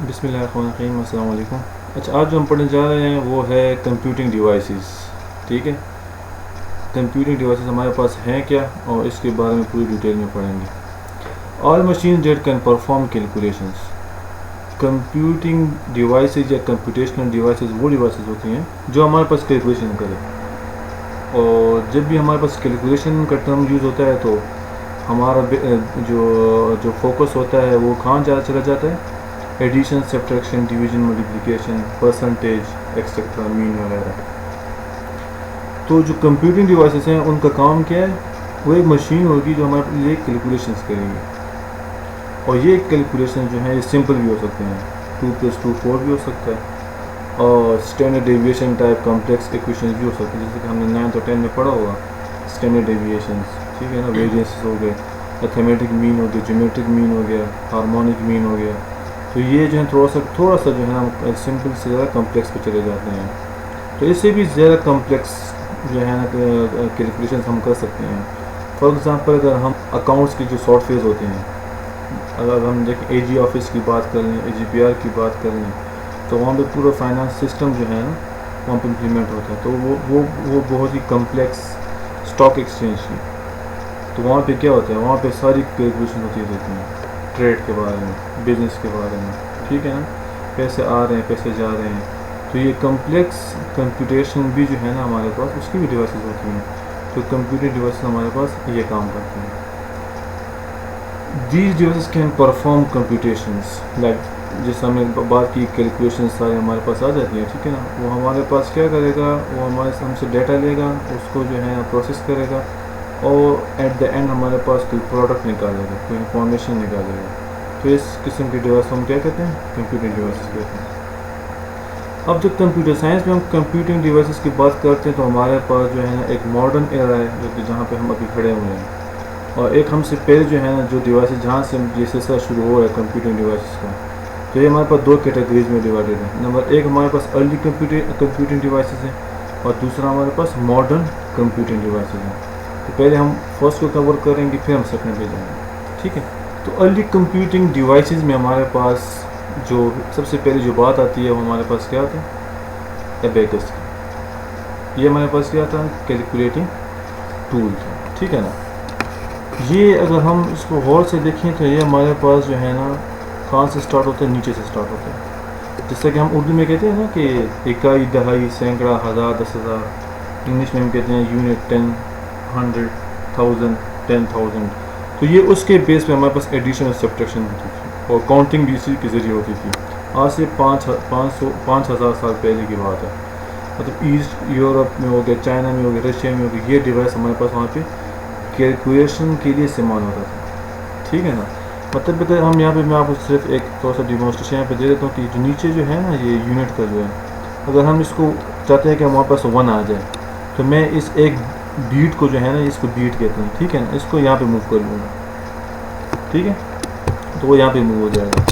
بسم اللہ الرحمن الرحیم، السلام علیکم۔ اچھا، آج جو ہم پڑھنے جا رہے ہیں وہ ہے کمپیوٹنگ ڈیوائسز، ٹھیک ہے۔ کمپیوٹنگ ڈیوائسز ہمارے پاس ہیں کیا، اور اس کے بارے میں پوری ڈیٹیل میں پڑھیں گے۔ All machine that can perform calculations. Computing devices یا کمپیوٹیشنل ڈیوائسز وہ ڈیوائسز ہوتی ہیں جو ہمارے پاس کیلکولیشن کرے، اور جب بھی ہمارے پاس کیلکولیشن کا ٹرم یوز ہوتا ہے تو ہمارا جو فوکس ہوتا ہے وہ کہاں چلا جاتا ہے؟ Addition, subtraction, division, multiplication, percentage, extra, مین وغیرہ۔ تو جو کمپیوٹنگ ڈیوائسز ہیں ان کا کام کیا ہے؟ وہ ایک مشین ہوگی جو ہمارے لیے کیلکولیشنز کریں گے، اور یہ کیلکولیشن جو ہیں یہ سمپل بھی ہو سکتے ہیں، 2+2 4 بھی ہو سکتا ہے، اور standard deviation type complex equations بھی ہو سکتے ہیں، جیسے کہ ہم نے 9th اور 10 میں پڑھا ہوگا، اسٹینڈرڈ ڈیویشنز، ٹھیک ہے نا، ویریئنسز ہو گئے، میتھمیٹک مین ہو گیا، جیومیٹرک مین ہو گیا، ہارمونک مین ہو گیا۔ تو یہ جو ہے تھوڑا سا جو ہے نا سمپل سے زیادہ کمپلیکس پہ چلے جاتے ہیں، تو اس سے بھی زیادہ کمپلیکس جو ہے نا کیلکولیشنز ہم کر سکتے ہیں۔ فار ایگزامپل اگر ہم اکاؤنٹس کی جو سافٹ ویئرز ہوتے ہیں، اگر ہم دیکھیں اے جی آفس کی بات کر لیں، اے جی پی آر کی بات کر لیں، تو وہاں پہ پورا فائنانس سسٹم جو ہے نا وہاں پہ امپلیمنٹ ہوتا ہے، تو وہ بہت ہی کمپلیکس اسٹاک ایکسچینج کی، تو وہاں پہ کیا ہوتا ہے، وہاں پہ ساری کیلکولیشن ہوتی رہتی ہیں، ٹریڈ کے بارے میں، بزنس کے بارے میں، ٹھیک ہے نا، پیسے آ رہے ہیں، پیسے جا رہے ہیں، تو یہ کمپلیکس کمپیوٹیشن بھی جو ہے نا ہمارے پاس اس کی بھی ڈیوائسز ہوتی ہیں، تو کمپیوٹر ڈیوائسز ہمارے پاس یہ کام کرتی ہیں۔ These devices can perform computations like, جیسے ہم نے بات کی کیلکولیشن سارے ہمارے پاس آ جاتی ہیں، ٹھیک ہے نا، وہ ہمارے پاس کیا کرے گا، وہ ہم سے ڈیٹا لے گا، اس کو جو ہے پروسیس کرے گا، اور ایٹ دا اینڈ ہمارے پاس کوئی پروڈکٹ نکالے گا، کوئی انفارمیشن نکالے گا، تو اس قسم کی ڈیوائس ہم کیا کہتے ہیں؟ کمپیوٹنگ ڈیوائسز کہتے ہیں۔ اب جب کمپیوٹر سائنس میں ہم کمپیوٹنگ ڈیوائسز کی بات کرتے ہیں تو ہمارے پاس جو ہے نا ایک ماڈرن ایرا ہے جو کہ جہاں پہ ہم ابھی کھڑے ہوئے ہیں، اور ایک ہم سے پہلے جو ہے نا جو ڈیوائسز جہاں سے یہ سلسلہ شروع ہو رہا ہے کمپیوٹنگ ڈیوائسز کا، تو یہ ہمارے پاس دو کیٹیگریز میں ڈیوائڈیڈ ہے۔ نمبر ایک ہمارے پاس ارلی کمپیوٹنگ ڈیوائسز ہیں، اور دوسرا ہمارے پاس ماڈرن کمپیوٹنگ ڈیوائسز ہیں۔ تو پہلے ہم فرسٹ کو کور کریں گے، پھر ہم سیکنڈ پہ جائیں گے، ٹھیک ہے۔ تو ارلی کمپیوٹنگ ڈیوائسز میں ہمارے پاس جو سب سے پہلے جو بات آتی ہے وہ ہمارے پاس کیا آتا ہے؟ ایبیکس کی۔ یہ ہمارے پاس کیا تھا؟ کیلکولیٹنگ ٹول تھا، ٹھیک ہے نا۔ یہ اگر ہم اس کو غور سے دیکھیں تو یہ ہمارے پاس جو ہے نا کہاں سے سٹارٹ ہوتا ہے؟ نیچے سے سٹارٹ ہوتا ہے، جس سے کہ ہم اردو میں کہتے ہیں نا کہ اکائی، دہائی، سینکڑا، ہزار، 10,000، انگلش میں ہم کہتے ہیں یونٹ، 10، 100، 1000، 10,000۔ تو یہ اس کے بیس پہ ہمارے پاس ایڈیشن اور سبٹریکشن ہوتی تھی، اور کاؤنٹنگ بھی اسی کے ذریعے ہوتی تھی۔ آج سے 5,000 سال پہلے کی بات ہے، مطلب ایسٹ یورپ میں ہو گیا، چائنا میں ہو گیا، رشیا میں ہو گیا، یہ ڈیوائس ہمارے پاس وہاں پہ کیلکولیشن کے لیے استعمال ہوتا تھا، ٹھیک ہے نا۔ مطلب اگر ہم یہاں پہ میں آپ کو صرف ایک تھوڑا سا ڈیمونسٹریشن یہاں پہ دے دیتا ہوں کہ جو نیچے جو ہے نا یہ یونٹ کا جو ہے، اگر ہم اس کو چاہتے ہیں کہ ہمارے پاس 1 آ جائے، تو میں اس ایک بیٹ کو جو ہے نا اس کو بیٹ کہتے ہیں، ٹھیک ہے نا، اس کو یہاں پہ موو کر لوں گا، ٹھیک ہے، تو وہ یہاں پہ موو ہو جائے گا،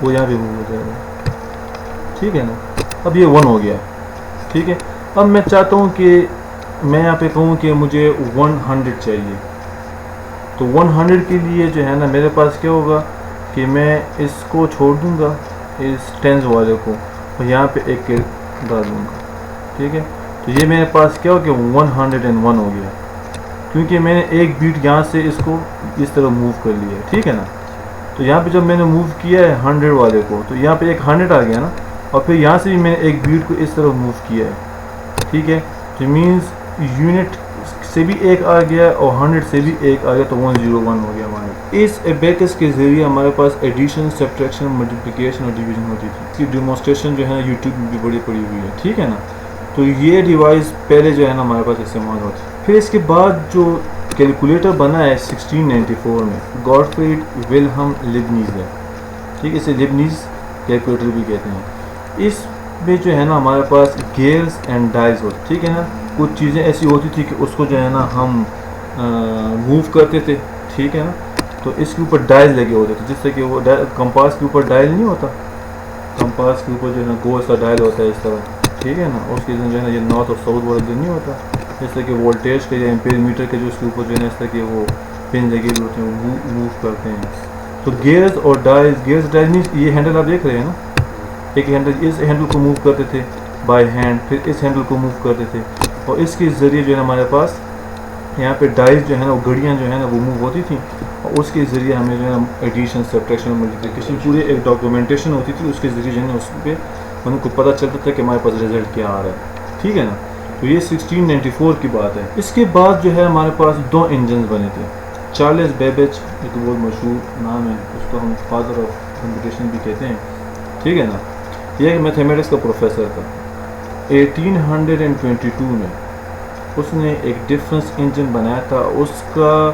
وہ یہاں پہ موو ہو جائے گا، ٹھیک ہے نا۔ اب یہ 1 ہو گیا، ٹھیک ہے۔ اب میں چاہتا ہوں کہ میں یہاں پہ کہوں کہ مجھے 100 چاہیے، تو 100 کے لیے جو ہے نا میرے پاس کیا ہوگا کہ میں اس کو چھوڑ دوں گا، اس ٹینز والے کو، اور یہاں پہ ایک ڈال دوں گا، ٹھیک ہے۔ تو یہ میرے پاس کیا ہو کہ 101 ہو گیا، کیونکہ میں نے ایک بیٹ یہاں سے اس کو اس طرح موو کر لیا ہے، ٹھیک ہے نا۔ تو یہاں پہ جب میں نے موو کیا ہے 100 والے کو، تو یہاں پہ ایک 100 آ گیا نا، اور پھر یہاں سے بھی میں نے ایک بیٹ کو اس طرح موو کیا ہے، ٹھیک ہے۔ تو مینز یونٹ سے بھی ایک آ گیا اور 100 سے بھی ایک آ گیا، تو 101 ہو گیا ہمارے۔ اس ایبیکس کے ذریعے ہمارے پاس ایڈیشن، سبٹریکشن، ملٹیپلیکیشن اور ڈویژن ہوتی تھی۔ اس کی ڈیمونسٹریشن جو ہے نا یوٹیوب میں بھی بڑی پڑی ہوئی ہے، ٹھیک ہے نا۔ تو یہ ڈیوائس پہلے جو ہے نا ہمارے پاس استعمال ہوتی ہے۔ پھر اس کے بعد جو کیلکولیٹر بنا ہے 1694 میں، گاڈفریڈ ولہم لیبنیز ہے، ٹھیک ہے، اسے لیبنیز کیلکولیٹر بھی کہتے ہیں۔ اس میں جو ہے نا ہمارے پاس گیئرز اینڈ ڈائز ہوتے، ٹھیک ہے نا۔ کچھ چیزیں ایسی ہوتی تھی کہ اس کو جو ہے نا ہم موو کرتے تھے، ٹھیک ہے نا، تو اس کے اوپر ڈائز لگے ہوتے تھے، جس سے کہ وہ کمپاس کے اوپر ڈائل نہیں ہوتا، کمپاس کے اوپر جو ہے نا گول سا ڈائل ہوتا ہے اس طرح، ٹھیک ہے نا، اس کے جو ہے نا یہ نارتھ اور ساؤتھ والا جو نہیں ہوتا، جیسے کہ وولٹیج کے یا ایمپیئر میٹر کے جو اس کے اوپر جو ہے نا اس طرح کے وہ پن لگے ہوئے ہوتے ہیں، وہ موو کرتے ہیں۔ تو گیئرز اور ڈائز، گیئرز ڈائز مینس یہ ہینڈل آپ دیکھ رہے ہیں نا، ایک ہینڈل اس ہینڈل کو موو کرتے تھے بائی ہینڈ, پھر اس ہینڈل کو موو کرتے تھے, اور اس کے ذریعے جو ہے ہمارے پاس یہاں پہ ڈائز جو ہے نا, وہ گھڑیاں جو ہے نا وہ موو ہوتی تھیں, اور اس کے ذریعے ہمیں جو ہے نا ایڈیشن, سبٹریکشن, ملٹیپلیکیشن پورے ایک ڈاکومنٹیشن ہوتی تھی, اس کے ذریعے جو ہے نا اس پہ ان کو پتہ چلتا تھا کہ ہمارے پاس رزلٹ کیا آ رہا ہے, ٹھیک ہے نا. تو یہ 1694 کی بات ہے. اس کے بعد جو ہے ہمارے پاس 2 انجنز بنے تھے. چارلز بیبیج ایک بہت مشہور نام ہے, اس کو ہم فادر آف کمپٹیشن بھی کہتے ہیں, ٹھیک ہے نا. یہ ایک میتھمیٹکس کا پروفیسر تھا. 1822 میں اس نے ایک ڈفرینس انجن بنایا تھا. اس کا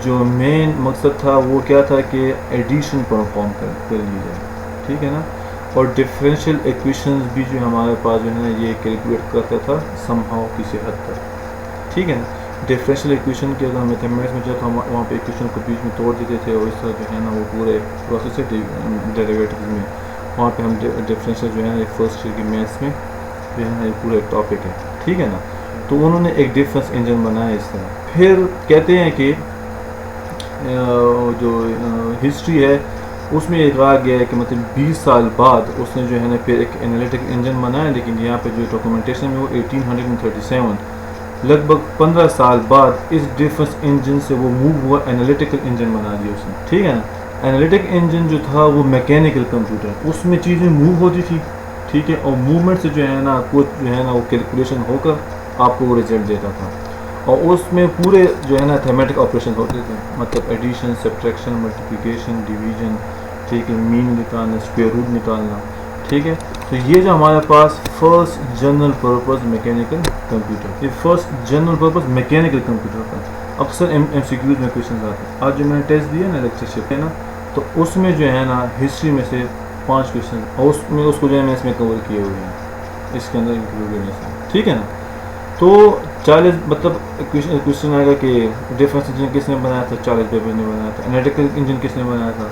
جو مین مقصد تھا وہ کیا تھا کہ ایڈیشن پرفارم کر لی جائے, ٹھیک ہے نا, اور ڈفرینشیل ایکویشنز بھی جو ہمارے پاس جو ہے نا یہ کیلکولیٹ کرتا تھا سم ہاؤ کسی حد تک, ٹھیک ہے نا. ڈفرینشیل ایکویشن کے اگر میتھمیٹکس میں جب ہم وہاں پہ ایکویشن کو بیچ میں توڑ دیتے تھے, اور اس طرح جو ہے نا وہ پورے پروسیس ہے ڈیریویٹیوز میں, وہاں پہ ہم ڈفرینشیل جو ہے نا فرسٹ ایئر کی میتھس میں جو ہے نا یہ پورا ایک ٹاپک ہے, ٹھیک ہے نا. تو انہوں نے ایک ڈفرینس انجن بنایا اس طرح. پھر کہتے ہیں کہ جو ہسٹری ہے اس میں یہ کہا گیا ہے کہ مطلب 20 سال بعد اس نے جو ہے نا پھر ایک انالیٹک انجن بنایا, لیکن یہاں پہ جو ڈاکومنٹیشن میں وہ 1837 لگ بھگ 15 سال بعد اس ڈفرینس انجن سے وہ موو ہوا, انالیٹیکل انجن بنا دیا اس نے, ٹھیک ہے نا. انالیٹک انجن جو تھا وہ میکینیکل کمپیوٹر, اس میں چیزیں موو ہوتی تھی, ٹھیک ہے, اور موومنٹ سے جو ہے نا کچھ جو ہے نا وہ کیلکولیشن ہو کر آپ کو وہ ریزلٹ دیتا تھا, اور اس میں پورے جو ہے نا تھیمیٹک آپریشن ہوتے تھے, مطلب ایڈیشن, سبٹریکشن, ملٹیپلیکیشن, ڈویژن, ٹھیک ہے, مین نکالنا, اسکوائر روٹ نکالنا, ٹھیک ہے. تو یہ جو ہمارے پاس first general purpose mechanical computer, یہ first general purpose mechanical computer تھا. اکثر ایم سی کیوز میں کویشچنز آتے ہیں. آج جو میں نے ٹیسٹ دیا نا لیکچرشپ ہے نا, تو اس میں جو ہے نا ہسٹری میں سے 5 کویشچن, اور اس کو جو ہے میں اس میں کور کیے ہوئے ہیں, اس کے اندر انکلوڈ ہے, ٹھیک ہے نا. تو 40 مطلب کویشچن آئے گا کہ ڈفرینس انجن کس نے بنایا تھا, چارلز بیبیج نے بنایا تھا. انالیٹیکل انجن کس نے بنایا تھا,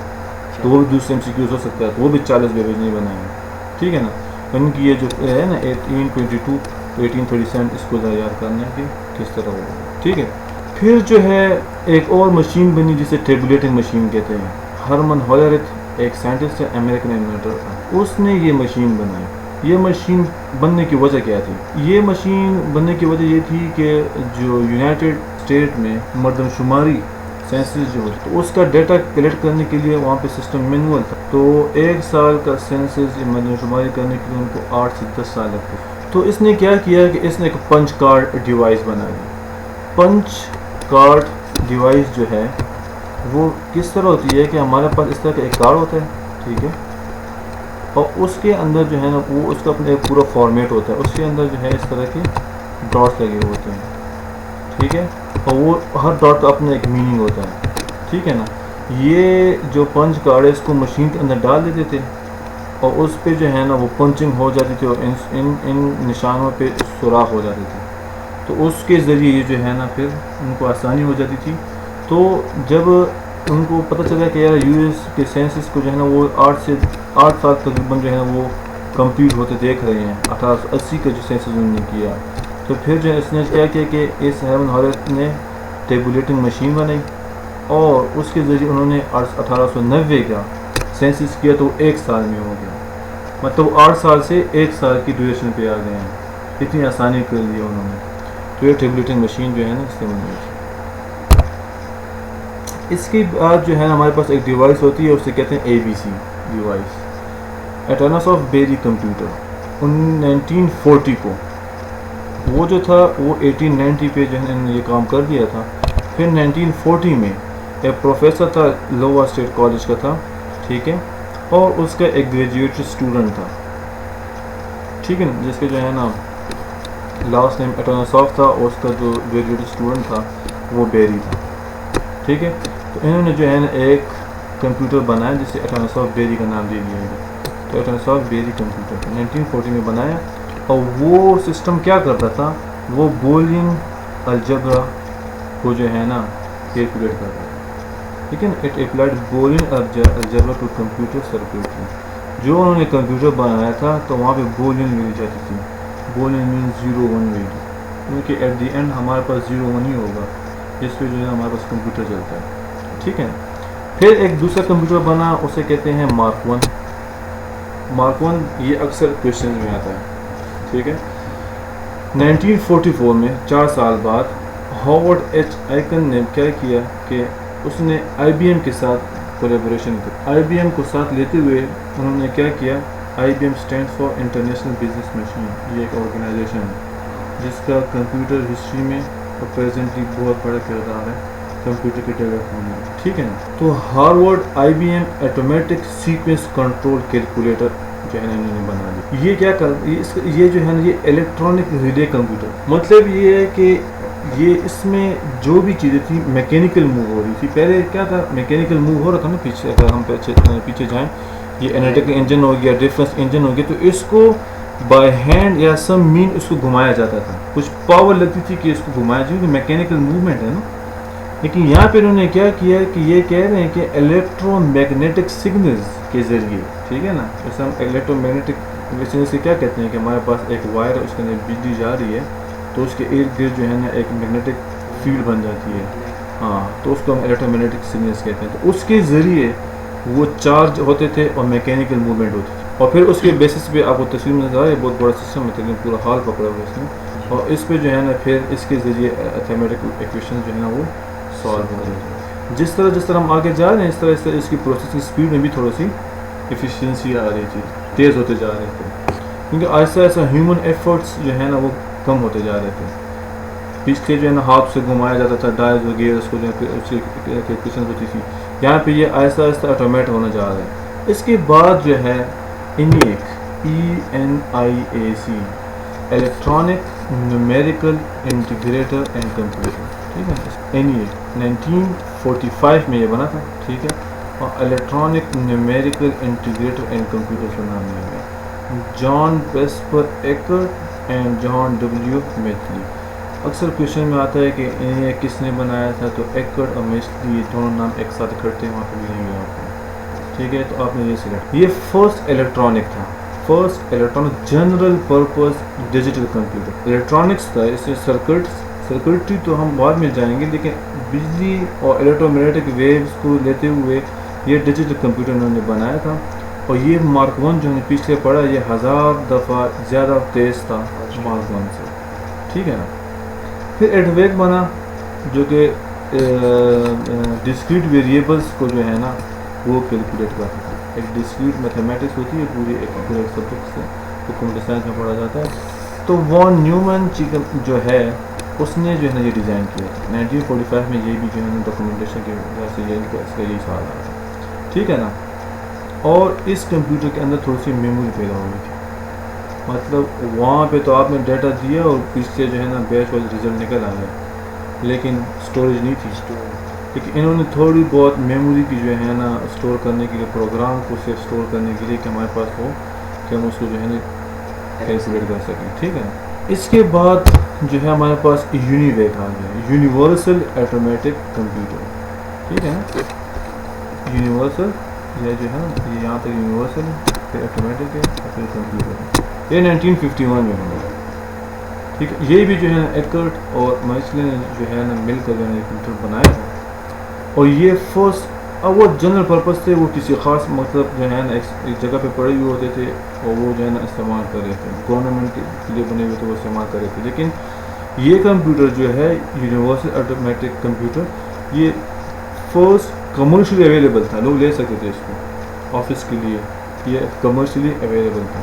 تو وہ بھی دوسرے ایم سی کیوز ہو سکتا ہے, تو وہ بھی چارلز بیبیج نے بنایا ہے, ٹھیک ہے نا. ان کی یہ جو ہے نا 1822 to 1837 اس کو یاد کرنا ہے کہ کس طرح ہوگا, ٹھیک ہے. پھر جو ہے ایک اور مشین بنی جسے ٹیبولیٹنگ مشین کہتے ہیں. ہرمن ہولرتھ ایک سائنٹسٹ ہے, امریکن انوینٹر تھا, اس نے یہ مشین بنائی. یہ مشین بننے کی وجہ کیا تھی؟ یہ مشین بننے کی وجہ یہ تھی کہ جو یونائٹڈ اسٹیٹ میں مردم شماری سینسس جو ہوتی تو اس کا ڈیٹا کلیکٹ کرنے کے لیے وہاں پہ سسٹم مینول تھا. تو 1 سال کا سینسس مردم شماری کرنے کے لیے ان کو 8 سے 10 سال لگتے. تو اس نے کیا کیا کہ اس نے ایک پنچ کارڈ ڈیوائس بنائی. پنچ کارڈ ڈیوائس جو ہے وہ کس طرح ہوتی ہے کہ ہمارے پاس اس طرح کا ایک کارڈ ہوتا ہے, ٹھیک ہے, اور اس کے اندر جو ہے نا وہ اس کا اپنا ایک پورا فارمیٹ ہوتا ہے. اس کے اندر جو ہے اس طرح کے ڈاٹس لگے ہوتے ہیں, ٹھیک ہے, اور وہ ہر ڈاٹ کا اپنا ایک میننگ ہوتا ہے, ٹھیک ہے نا. یہ جو پنچ کارڈ ہے اس کو مشین کے اندر ڈال دیتے تھے, اور اس پہ جو ہے نا وہ پنچنگ ہو جاتی تھی, اور ان نشانوں پہ سوراخ ہو جاتے تھے. تو اس کے ذریعے یہ جو ہے نا پھر ان کو آسانی ہو جاتی تھی. تو جب ان کو پتہ چلا کہ یار یو ایس کے سینسس کو جو ہے نا وہ 8 سال تقریباً جو ہے نا وہ کمپلیٹ ہوتے دیکھ رہے ہیں, 1880 کا جو سینسس انہوں نے کیا, تو پھر جو ہے اس نے کیا کیا کہ اس ہرمن ہولرتھ نے ٹیبولیٹنگ مشین بنائی, اور اس کے ذریعے انہوں نے 1890 کا سینسس کیا, تو 1 سال میں ہو گیا. مطلب 8 سال سے 1 سال کی ڈیوریشن پہ آ گئے ہیں, اتنی آسانی کر دی انہوں نے. تو یہ ٹیبولیٹنگ مشین جو ہے نا اس سے بنی تھی. اس کے بعد جو ہے ہمارے پاس ایک ڈیوائس ہوتی ہے, اسے کہتے ہیں ABC ڈیوائس, ایٹرنس آف بیری کمپیوٹر. 1940 کو وہ جو تھا وہ 1890 پہ جو ہے انہوں نے یہ کام کر دیا تھا. پھر 1940 میں ایک پروفیسر تھا, لوا اسٹیٹ کالج کا تھا, ٹھیک ہے, اور اس کا ایک گریجویٹ اسٹوڈنٹ تھا, ٹھیک ہے نا, جس کے جو ہے نا لاسٹ نیم ایٹرنساف تھا, اور اس کا جو گریجویٹ اسٹوڈنٹ تھا وہ بیری تھا, ٹھیک ہے. تو انہوں نے جو ہے نا ایک کمپیوٹر بنایا جسے ایٹرنساف بیری کا نام دے دیا گیا. تو ایٹرنساف بیری کمپیوٹر 1940 میں بنایا, اور وہ سسٹم کیا کرتا تھا, وہ بولنگ الجبرا کو جو ہے نا کیلکولیٹ کرتا تھا, ٹھیک ہے نا. It applied Boolean algebra to computer circuitry. جو انہوں نے کمپیوٹر بنایا تھا تو وہاں پہ بولنگ مل جاتی تھی. بولنگ مینس 0 1 ویلیو, کیونکہ ایٹ دی اینڈ ہمارے پاس 0 1 ہی ہوگا, جس پہ جو ہے ہمارے پاس کمپیوٹر چلتا ہے, ٹھیک ہے. پھر ایک دوسرا کمپیوٹر بنا, اسے کہتے ہیں مارک 1. مارک 1 یہ اکثر کویشچن میں آتا ہے، ٹھیک ہے۔ 1944 میں 4 سال بعد ہاورڈ ایچ آئکن نے کیا کیا کہ اس نے آئی بی ایم کے ساتھ کولیبوریشن کی۔ آئی بی ایم کو ساتھ لیتے ہوئے انہوں نے کیا کیا، I B M stand for international business machine, یہ ایک آرگنائزیشن ہے جس کا کمپیوٹر ہسٹری میں اور پریزنٹلی بہت بڑا کردار ہے کمپیوٹر کے ڈیولپمنٹ میں، ٹھیک ہے نا۔ تو Harvard I B M automatic sequence control calculator جو ہے نا انہوں نے بنا لی۔ یہ کیا کر یہ جو ہے نا یہ الیکٹرانک ریلے کمپیوٹر، مطلب یہ ہے کہ یہ اس میں جو بھی چیزیں تھیں میکینیکل موو ہو رہی تھی۔ پہلے کیا تھا، میکینیکل موو ہو رہا تھا نا پیچھے، اگر ہم پیچھے جائیں، یہ انرجیٹک انجن ہو گیا، ڈیفرنس انجن ہو گیا، تو اس کو بائی ہینڈ یا سم مین اس کو گھمایا جاتا تھا، کچھ پاور لگتی تھی کہ اس کو گھمایا جائے، کیونکہ میکینیکل موومنٹ ہے نا۔ لیکن یہاں پہ انہوں نے کیا کیا کہ یہ کہہ رہے ہیں کہ الیکٹرو میگنیٹک سگنلز کے ذریعے، ٹھیک ہے نا، جیسے ہم الیکٹرو میگنیٹک سے کیا کہتے ہیں کہ ہمارے پاس ایک وائر ہے، اس کے اندر بجلی جا رہی ہے تو اس کے ارد گرد جو ہے نا ایک میگنیٹک فیلڈ بن جاتی ہے، ہاں، تو اس کو ہم الیکٹرو میگنیٹک سگنلز کہتے ہیں۔ تو اس کے ذریعے وہ چارج ہوتے تھے اور میکینیکل موومنٹ ہوتی تھی، اور پھر اس کے بیسس پہ آپ کو تصویر میں نظر آ رہا ہے، بہت بڑا سسٹم ہے، تقریباً پورا ہال پکڑا ہوا ہے اس میں، اور اس پہ جو ہے نا پھر اس کے ذریعے میتھمیٹیکل ایکویشن جو ہے نا وہ سالو ہو رہی ہے۔ جس طرح ہم آگے جا رہے ہیں اس طرح اس کی پروسیسنگ اسپیڈ میں بھی تھوڑی سی ایفیشینسی آ رہی تھی، تیز ہوتے جا رہے تھے، کیونکہ ایسا ہیومن ایفرٹس جو ہے نا وہ کم ہوتے جا رہے تھے۔ پچھلے جو ہے نا ہاتھ سے گھمایا جاتا تھا ڈائز وغیرہ، اس کو جو ہے اس کی کیلکولیشن ہوتی تھی، یہاں پہ یہ آہستہ آہستہ آٹومیٹ ہونا جا رہا ہے۔ اس کے بعد جو ہے ENIAC، ENIAC، electronic numerical integrator and computer, ٹھیک ہے، ENIAC 1945 میں یہ بنا تھا، ٹھیک ہے، اور electronic numerical integrator and computer کا نام لیا گیا، جان پریسپر ایکرٹ اینڈ جان ڈبلیو میتھلی۔ اکثر کویشچن میں آتا ہے کہ ENIAC کس نے بنایا تھا، تو ایکرٹ اور میتھلی دونوں نام ایک ساتھ اکھٹے ہیں، وہاں پہ ملیں گے آپ کو، ٹھیک ہے، تو آپ نے یہ سلیکٹ۔ یہ فرسٹ الیکٹرانک تھا، first electronic general purpose digital computer. Electronics تھا، اس سے سرکٹری تو ہم بعد میں جائیں گے، لیکن بجلی اور الیکٹرو میگنیٹک ویوز کو لیتے ہوئے یہ ڈیجیٹل کمپیوٹر انہوں نے بنایا تھا، اور یہ مارک 1 جو ہم نے پیچھے پڑھا، یہ 1000 دفعہ زیادہ تیز تھا مارک 1 سے، ٹھیک ہے نا۔ پھر ایڈویک بنا، جو کہ ڈسکریٹ ویریبلس کو جو ہے نا وہ کیلکولیٹ کرتا تھا۔ ایک ڈسکریٹ میتھمیٹکس ہوتی ہے، پورے ایک سبجیکٹ سے، جو کمپیوٹر سائنس میں پڑھا جاتا ہے، تو وان نیومن جو ہے اس نے جو ہے نا یہ ڈیزائن کیا تھا 1945 میں، یہ بھی جو ہے نا ڈاکومنٹیشن کی وجہ سے اس کا یہی سوال آیا تھا، ٹھیک ہے نا۔ اور اس کمپیوٹر کے اندر تھوڑی سی میموری پیدا ہو گئی تھی، مطلب وہاں پہ تو آپ نے ڈیٹا دیا اور پیچھے جو ہے نا بیچ والا ریزلٹ نکل آیا، لیکن اسٹوریج نہیں تھی، لیکن انہوں نے تھوڑی بہت میموری کی جو ہے نا اسٹور کرنے کے لیے، پروگرام کو صرف اسٹور کرنے کے لیے کہ ہمارے پاس ہو کہ ہم اس کو جو ہے نا کیلکولیٹ کر سکیں، ٹھیک ہے۔ اس کے بعد جو ہے ہمارے پاس یونیویک آ گیا، یونیورسل ایٹومیٹک کمپیوٹر، ٹھیک ہے نا، یونیورسل، یہ جو ہے نا یہ یہاں تک یونیورسل ہے، پھر ایٹومیٹک ہے، پھر کمپیوٹر ہے، یہ 1951 میں ہونا ہے، ٹھیک ہے۔ یہ بھی جو ہے نا ایکرٹ اور میتھلی نے جو ہے نا مل کر جو ہے کمپیوٹر بنایا تھا، اور یہ فرسٹ، اب وہ جنرل پرپز تھے، وہ کسی خاص مطلب جو ہے نا ایک جگہ پہ پڑے ہوئے ہوتے تھے اور وہ جو ہے نا استعمال کر رہے تھے، گورنمنٹ کے لیے بنے ہوئے تھے، وہ استعمال کر رہے تھے۔ لیکن یہ کمپیوٹر جو ہے یونیورسل ایٹومیٹک کمپیوٹر، یہ فرسٹ کمرشلی اویلیبل تھا، لوگ لے سکتے تھے اس کو آفس کے لیے، یہ کمرشلی اویلیبل تھا،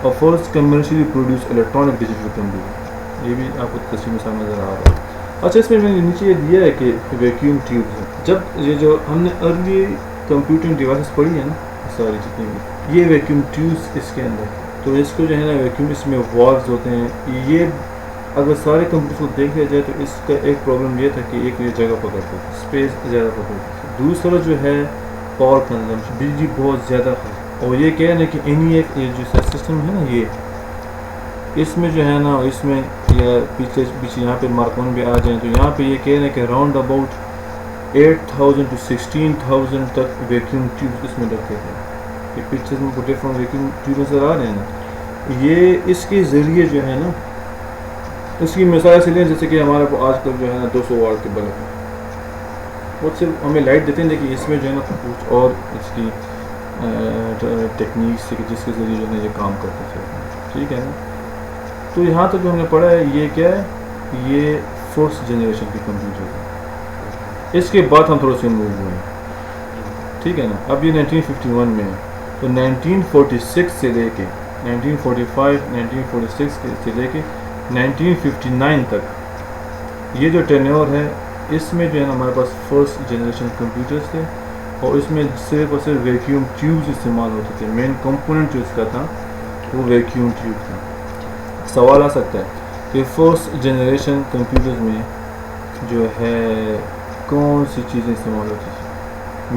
اور first commercially produce electronic digital computer, یہ بھی آپ کو تصویر میں سامنے نظر آ رہا ہے۔ اچھا، اس میں نے نیچے یہ دیا ہے کہ ویکیوم ٹیوب ہے، جب یہ جو ہم نے ارلی کمپیوٹنگ ڈیوائسز پڑھی ہیں نا ساری جتنی بھی، یہ ویکیوم ٹیوبس اس کے اندر، تو اس کو جو ہے نا ویکیوم، اس میں والوز ہوتے ہیں، یہ اگر سارے کمپیوٹر کو دیکھ لیا جائے تو اس کا ایک پرابلم یہ تھا کہ ایک یہ جگہ پکڑتا تھا، اسپیس زیادہ پکڑتا تھا، دوسرا جو ہے پاور کنزمپشن، بجلی بہت زیادہ ہے، اور یہ کہہ رہے ہیں کہ ENIAC یہ جو سسٹم ہے نا، یہ اس میں جو ہے نا، اس میں یا پیچھے یہاں پہ مارک 1 بھی آ جائیں تو یہاں پہ یہ کہہ رہے ہیں کہ راؤنڈ اباؤٹ 8000 to 16000 تک ویکیوم ٹیوب اس میں رکھتے تھے، یہ پکچرز میں ڈفرنٹ ویکیوم ٹیوب نظر آ رہے ہیں نا، یہ اس کے ذریعے جو ہے نا، اس کی مثال سے لیں جیسے کہ ہمارے کو آج کل جو ہے نا 200 واٹ کے بلب ہیں، وہ صرف ہمیں لائٹ دیتے ہیں، لیکن اس میں جو ہے نا کچھ اور اس کی ٹیکنیک سے کہ جس کے ذریعے جو ہے یہ کام کرتے تھے. ٹھیک ہے نا. تو یہاں تک جو ہم نے پڑھا ہے یہ کیا ہے, یہ فرسٹ جنریشن کے کمپیوٹر ہے. اس کے بعد ہم تھوڑے سے موو ہوئے. ٹھیک ہے نا. اب یہ 1951 میں ہے. تو 1946 سے لے کے 1945 1946 سے لے کے 1959 تک یہ جو ٹینیور ہے, اس میں جو ہے نا ہمارے پاس فرسٹ جنریشن کمپیوٹرز تھے, اور اس میں صرف اور صرف ویکیوم ٹیوبز استعمال ہوتے تھے. مین کمپوننٹ جو اس کا تھا وہ ویکیوم ٹیوب تھا. سوال آ سکتا ہے کہ فرسٹ جنریشن کمپیوٹرز میں جو ہے کون سی چیزیں استعمال ہوتی تھیں,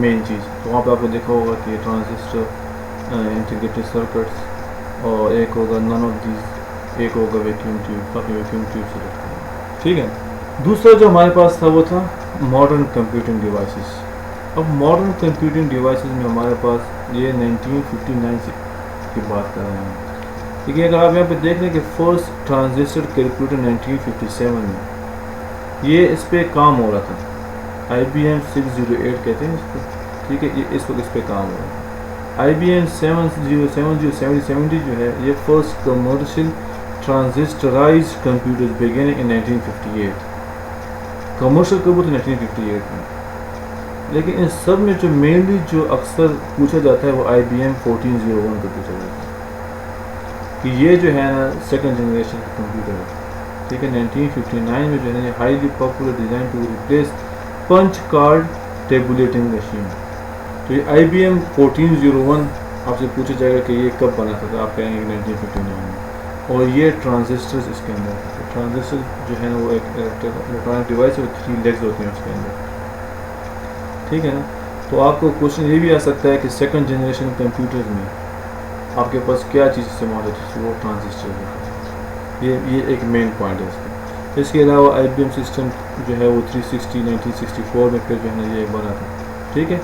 مین چیز. تو وہاں پہ آپ نے دیکھا ہوگا کہ ٹرانزسٹر, انٹیگریٹڈ سرکٹس, اور ایک ہوگا نن آف دیز, ایک ہوگا ویکیوم ٹیوب. کافی ویکیوم ٹیوب سے رکھتے ہیں. ٹھیک ہے. دوسرا جو ہمارے پاس تھا وہ تھا ماڈرن کمپیوٹنگ ڈیوائسز. اب ماڈرن کمپیوٹنگ ڈیوائسز میں ہمارے پاس یہ 1959 سے کی بات کر رہے ہیں. لیکن اگر آپ یہاں پہ دیکھ لیں کہ فرسٹ ٹرانزسٹر کیلکولیٹر 1957 میں یہ اس پہ کام ہو رہا تھا. IBM 608 کہتے ہیں اس کو. ٹھیک ہے. یہ اس وقت اس پہ کام ہو رہا تھا. IBM 7070 جو ہے یہ first commercial transistorised computer beginning ان 1958. کمرشل کب ہوتا ہے 1958 میں. لیکن ان سب میں جو مینلی جو اکثر پوچھا جاتا ہے وہ IBM 1401 کو پوچھا جاتا ہے کہ یہ جو ہے نا سیکنڈ جنریشن کا کمپیوٹر ہے. ٹھیک ہے. 1959 میں جو ہے نا highly popular design to replace punch card tabulating machine. تو یہ IBM 1401 آپ سے پوچھا جائے گا کہ یہ کب بنا تھا, تو آپ کہیں گے 1959 میں. اور یہ ٹرانزسٹرز اس کے اندر تھے. ٹرانزسٹر جو ہے نا وہ ایک الیکٹرانک ڈیوائس ہے, 3 لیگز ہوتے ہیں اس کے اندر. ٹھیک ہے نا. تو آپ کو کوشچن یہ بھی آ سکتا ہے کہ سیکنڈ جنریشن کمپیوٹرز میں آپ کے پاس کیا چیز استعمال ہوتی ہے, وہ ٹرانزسٹر ہے. یہ ایک مین پوائنٹ ہے اس کا. اس کے علاوہ IBM سسٹم جو ہے وہ 360 1964 میں پھر جو ہے نا یہ بنا تھا. ٹھیک ہے.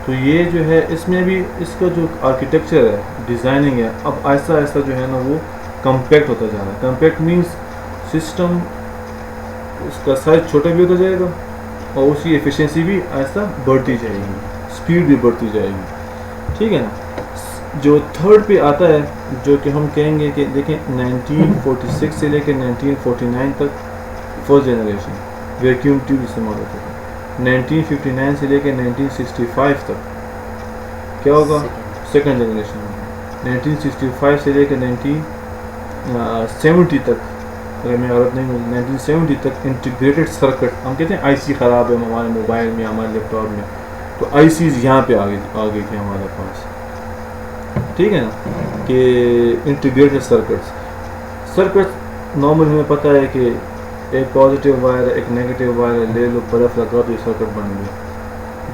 تو یہ جو ہے اس میں بھی اس کا جو آرکیٹیکچر ہے, ڈیزائننگ ہے, اب آہستہ آہستہ جو ہے نا وہ کمپیکٹ ہوتا جا رہا ہے. کمپیکٹ مینس سسٹم اس کا سائز چھوٹا بھی ہوتا جائے گا اور اس کی ایفیشنسی بھی آہستہ بڑھتی جائے گی, اسپیڈ بھی بڑھتی جائے گی. ٹھیک ہے نا. جو تھرڈ پہ آتا ہے جو کہ ہم کہیں گے کہ دیکھیں 1946 سے لے کے 1949 تک فرسٹ جنریشن ویکیوم ٹیوب استعمال ہوتے تھے. 1959 سے لے کے 1965 تک کیا ہوگا, سیکنڈ جنریشن. 1965 سے لے کے 1970 تک, اگر میں غلط نہیں ہوں 1970 تک انٹیگریٹڈ سرکٹ, ہم کہتے ہیں IC خراب ہے ہمارے موبائل میں, ہمارے لیپ ٹاپ میں, تو ICs یہاں پہ آ گئی تھی ہمارے پاس. ٹھیک ہے نا. کہ انٹیگریٹڈ سرکٹس نارمل ہمیں پتہ ہے کہ ایک پازیٹیو وائر ہے, ایک نیگیٹیو وائر ہے, لے لو بلب لگا تو یہ سرکٹ بن گیا.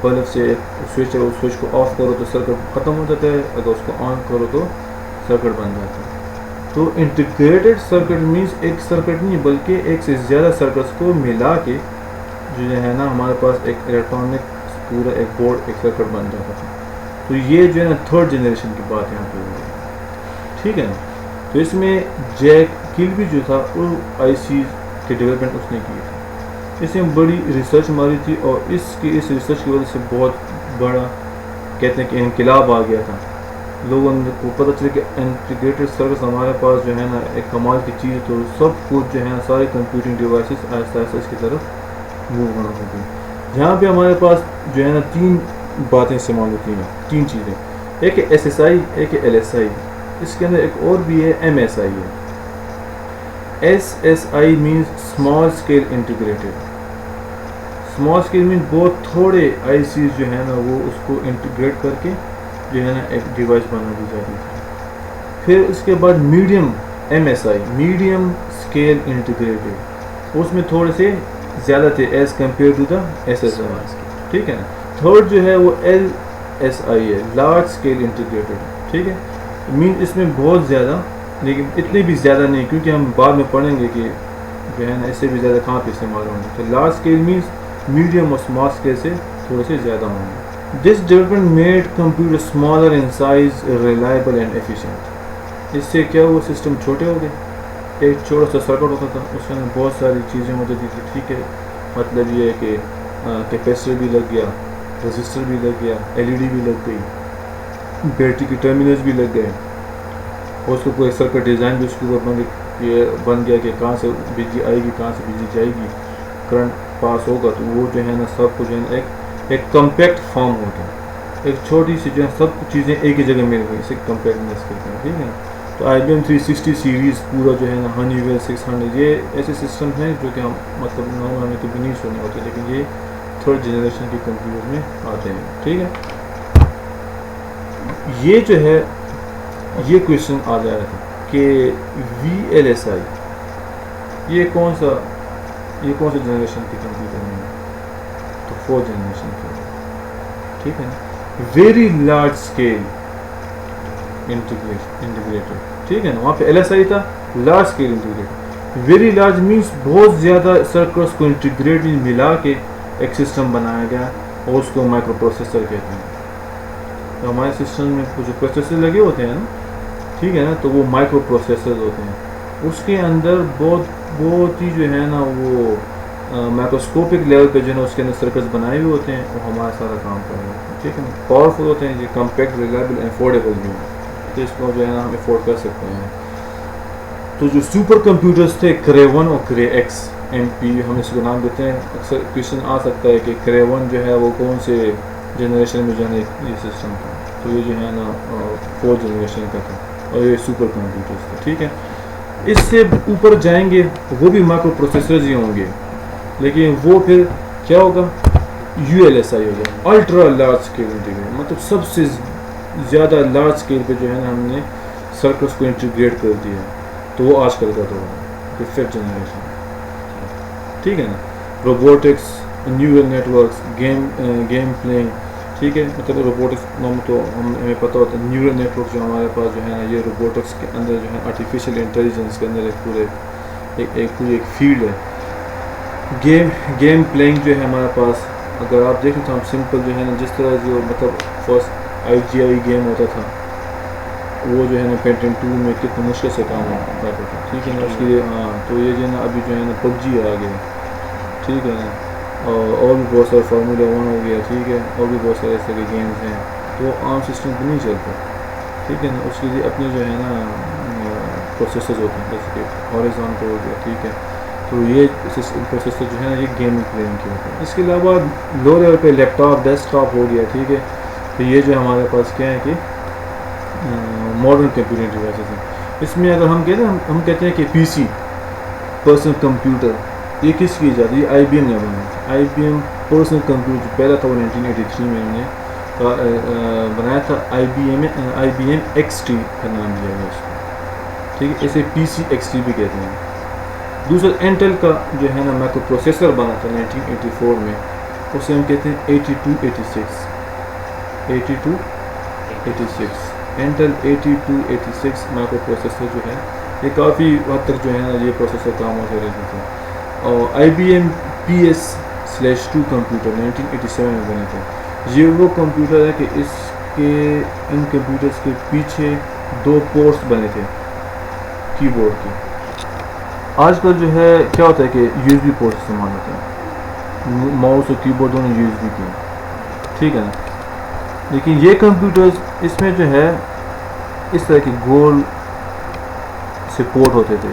بلب سے ایک سوئچ ہے, اس سوئچ کو آف کرو تو سرکٹ ختم ہو جاتا ہے, اگر اس کو آن کرو تو سرکٹ بن جاتا ہے. تو انٹیگریٹڈ سرکٹ مینس ایک سرکٹ نہیں بلکہ ایک سے زیادہ سرکٹس کو ملا کے جو ہے نا ہمارے پاس ایک الیکٹرانک پورا ایک بورڈ, ایک سرکٹ بن جاتا تھا. تو یہ جو ہے نا تھرڈ جنریشن کی بات یہاں پہ ہوئی. ٹھیک ہے نا. تو اس میں جیک کلبی جو تھا وہ IC کے ڈیولپمنٹ اس نے کی تھی. اس نے بڑی ریسرچ ماری تھی, اور اس ریسرچ کی وجہ سے بہت بڑا کہتے ہیں کہ انقلاب آ گیا تھا. لوگوں کو پتہ چلا کہ انٹیگریٹڈ سروس ہمارے پاس جو ہے نا ایک کمال کی چیز ہے. تو سب کچھ جو ہے نا سارے کمپیوٹنگ ڈیوائسز آہستہ آہستہ اس کی طرف موو ہونا ہو گئی. یہاں پہ ہمارے پاس جو ہے نا 3 باتیں استعمال ہوتی ہیں, 3 چیزیں. ایک ہے SSI, ایک ہے LSI, اس کے اندر ایک اور بھی ہے MSI ہے. SSI means small scale integrated. Small scale means بہت تھوڑے ICs جو ہے نا وہ اس کو انٹیگریٹ کر کے جو ہے نا ایک ڈیوائس بنا دی جاتی تھی. پھر اس کے بعد medium MSI, medium scale integrated, اس میں تھوڑے سے زیادہ تھے as compare to the SSI. ٹھیک ہے نا. تھرڈ جو ہے وہ LSI ہے, لارج اسکیل انٹیگریٹڈ. ٹھیک ہے. مین اس میں بہت زیادہ, لیکن اتنے بھی زیادہ نہیں, کیونکہ ہم بعد میں پڑھیں گے کہ جو ہے نا اس سے بھی زیادہ کہاں پہ استعمال ہوں گے. تو لارج اسکیل مینس میڈیم اور اسمال اسکیل سے تھوڑے سے زیادہ ہوں گے. This development made computer smaller in size, reliable and efficient. اس سے کیا وہ سسٹم چھوٹے ہو گئے. ایک چھوٹا سا سرکٹ ہوتا تھا, اس میں بہت ساری چیزیں ہوتی تھی. ٹھیک ہے. مطلب یہ ہے کہ کیپیسٹر بھی لگ گیا, رجسٹر بھی لگ گیا, LED بھی لگ گئی. بیٹری کے ٹرمینلز بھی لگ گئے، اور اس کو کوئی سرکٹ ڈیزائن بھی اس کے اوپر بن گیا کہ کہاں سے بجلی آئے گی، کہاں سے بجلی جائے گی، کرنٹ پاس ہوگا، تو وہ جو ہے نا سب کچھ جو ہے نا ایک کمپیکٹ فارم ہو گیا، ایک چھوٹی سی جو ہے سب چیزیں ایک ہی جگہ مل گئی، اسے کمپیکٹنس کہتے ہیں، ٹھیک ہے. تو آئی بی ایم 360 سیریز پورا جو ہے نا ہنی ویل 600 یہ ایسے سسٹم ہیں جو کہ ہم مطلب نام ہمیں کبھی نہیں سنے ہوتے، لیکن یہ تھرڈ جنریشن کے کمپیوٹر میں آتے ہیں، ٹھیک ہے. یہ جو ہے یہ کویشچن آ جایا تھا کہ وی ایل ایس آئی یہ کون سا جنریشن کے کمپیوٹر میں ہے؟ تو 4 جنریشن کے، ٹھیک ہے نا. ویری لارج اسکیل انٹیگریٹر، ٹھیک ہے نا، وہاں پہ ایل ایس آئی تھا، large scale integrator. Very large means بہت زیادہ سرکٹس کو انٹیگریٹ ملا کے ایک سسٹم بنایا گیا، اور اس کو مائکرو پروسیسر کہتے ہیں. تو ہمارے سسٹم میں جو پروسیسر لگے ہوتے ہیں نا، ٹھیک ہے نا، تو وہ مائکرو پروسیسر ہوتے ہیں. اس کے اندر بہت ہی جو ہے نا وہ مائکروسکوپک لیول پہ جو ہے نا اس کے اندر سرکٹس بنائے ہوئے ہوتے ہیں، وہ ہمارا سارا کام کر رہے ہیں، ٹھیک ہے نا. پاورفل ہوتے ہیں، یہ کمپیکٹ، ریلائبل، افورڈیبل بھی ہیں، تو اس کو جو ہے نا ہم افورڈ کر سکتے ہیں. تو جو سپر کمپیوٹرز تھے کرے 1 اور کرے ایکس ایم پی، ہم اس کو نام دیتے ہیں. اکثر کویشچن آ سکتا ہے کہ کرے 1 جو ہے وہ کون سے جنریشن میں جو ہے نا یہ سسٹم تھا، تو یہ جو ہے نا 4 جنریشن کا تھا، اور یہ سپر کمپیوٹرز تھے، ٹھیک ہے. اس سے اوپر جائیں گے وہ بھی مائکرو پروسیسرز ہی ہوں گے، لیکن وہ پھر کیا ہوگا، یو ایل ایس آئی ہوگا، الٹرا لارج اسکیل انٹیگریٹ، مطلب سب سے زیادہ لارج اسکیل پہ جو ہے نا ہم نے سرکٹس کو انٹیگریٹ کر دیا، تو وہ آج کل کا دور ہے، 5th جنریشن، ٹھیک ہے نا. Robotics, neural networks, game playing, ٹھیک ہے. مطلب روبوٹکس تو ہمیں پتہ ہوتا ہے، نیورل نیٹورک جو ہمارے پاس جو ہے نا یہ روبوٹکس کے اندر جو ہے آرٹیفیشیل انٹیلیجنس کے اندر ایک پوری فیلڈ ہے. گیم پلینگ جو ہے ہمارے پاس، اگر آپ دیکھیں تو ہم سمپل جو ہے نا جس طرح جو مطلب فرسٹ IGI گیم ہوتا تھا، وہ جو ہے نا پینٹنگ 2 میں کتنے مشکل سے کام کرتا تھا، ٹھیک ہے نا. اس کے لیے ہاں، تو یہ جو ہے نا ابھی جو ہے نا PUBG آ گیا، ٹھیک ہے نا، اور بھی بہت سارے فارمولا 1 ہو گیا، ٹھیک ہے، اور بھی بہت سارے ایسے کے گیمز ہیں، تو عام سسٹم پہ نہیں چلتا، ٹھیک ہے نا. اس کے لیے اپنے جو ہے نا پروسیسرز ہوتے ہیں، جیسے کہ ہاریزونٹل ہو گیا، ٹھیک ہے. تو یہ پروسیسر جو ہے نا یہ گیمنگ پلینگ کے ہوتے ہیں. اس کے علاوہ لو لیول پہ لیپ ٹاپ، ڈیسک ٹاپ ہو گیا، ٹھیک ہے. تو یہ جو ہمارے پاس کیا ہے کہ ماڈرن کمپیوٹنگ ڈیوائسز ہیں. اس میں اگر ہم کہتے ہیں کہ پی سی، پرسنل کمپیوٹر، یہ کس کی ایجاد ہے؟ یہ آئی بی ایم نے بنایا. آئی بی ایم پرسنل کمپیوٹر پہلا تھا وہ 1983 میں انہوں نے بنایا تھا. آئی بی ایم ایکس ٹی کا نام دیا گیا اس کو، ٹھیک ہے. اسے پی سی ایکس ٹی بھی کہتے ہیں. دوسرا انٹل کا جو ہے نا مائکرو پروسیسر بنا تھا 1984 میں، اسے ہم کہتے ہیں 8286. انٹل 8286 مائکرو پروسیسر جو ہے یہ کافی حد تک جو ہے نا یہ پروسیسر کام ہوتے رہتے تھے. اور آئی بی ایم PS/2 کمپیوٹر 1987 میں بنے تھے. یہ وہ کمپیوٹر ہے کہ ان کمپیوٹرز کے پیچھے 2 پورٹس بنے تھے کی بورڈ کے. آج کل جو ہے کیا ہوتا ہے کہ USB پورٹ استعمال ہوتے ہیں، ماؤس اور کی بورڈ دونوں USB کے ہیں، ٹھیک ہے نا. لیکن یہ کمپیوٹرز اس میں جو ہے اس طرح کے گول سے پورٹ ہوتے تھے،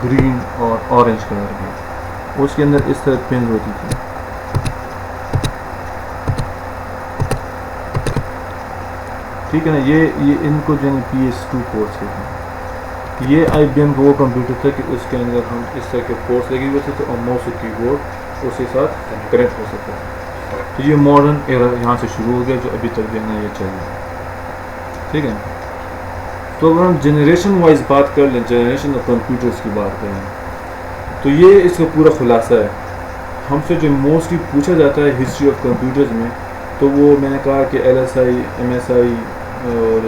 گرین اور اورنج کلر کے، اس کے اندر اس طرح پن ہوتی تھی، ٹھیک ہے نا. یہ ان کو جو ہے PS2 پورٹس کہتے ہیں. یہ آئی بی ایم کا وہ کمپیوٹر تھا کہ اس کے اندر ہم اس طرح کے پورٹس لگے ہوئے تھے اور ماؤس اور کی بورڈ اس کے ساتھ کنیکٹ ہو سکتا تھا. تو یہ ماڈرن ایرا یہاں سے شروع ہو گیا جو ابھی تک جو ہے نا یہ چل رہا ہے، ٹھیک ہے. تو اگر ہم جنریشن وائز بات کر لیں، جنریشن آف کمپیوٹرز کی بات کریں، تو یہ اس کا پورا خلاصہ ہے. ہم سے جو موسٹلی پوچھا جاتا ہے ہسٹری آف کمپیوٹرز میں، تو وہ میں نے کہا کہ LSI، MSI اور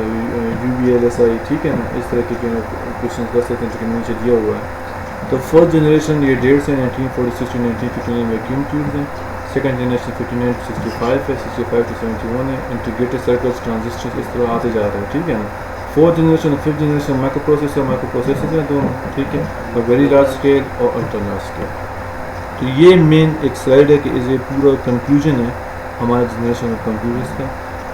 UBLSI، ٹھیک ہے نا. اس طرح کے جو کوشچن کر سکتے ہیں جو کہ نیچے دیا ہوا ہے. تو فرسٹ جنریشن یہ 1.5 سے 1946 to 1959 ویکیوم ٹیوبز ہیں. سیکنڈ جنریشن 59 to 65 ہے، 65 to 71 ہے. انٹیگریٹڈ سرکٹس، ٹرانزسٹر اس طرح آتے جا رہا ہے، ٹھیک ہے نا. فورتھ جنریشن اور 5th جنریشن مائکرو پروسیسر ہیں دونوں، ٹھیک ہے، اور ویری لارج اسکیل اور الٹرا لارج اسکیل. تو یہ مین ایک سلائڈ ہے کہ یہ پورا کنکلوژن ہے ہمارے جنریشن آف کمپیوٹرز کا.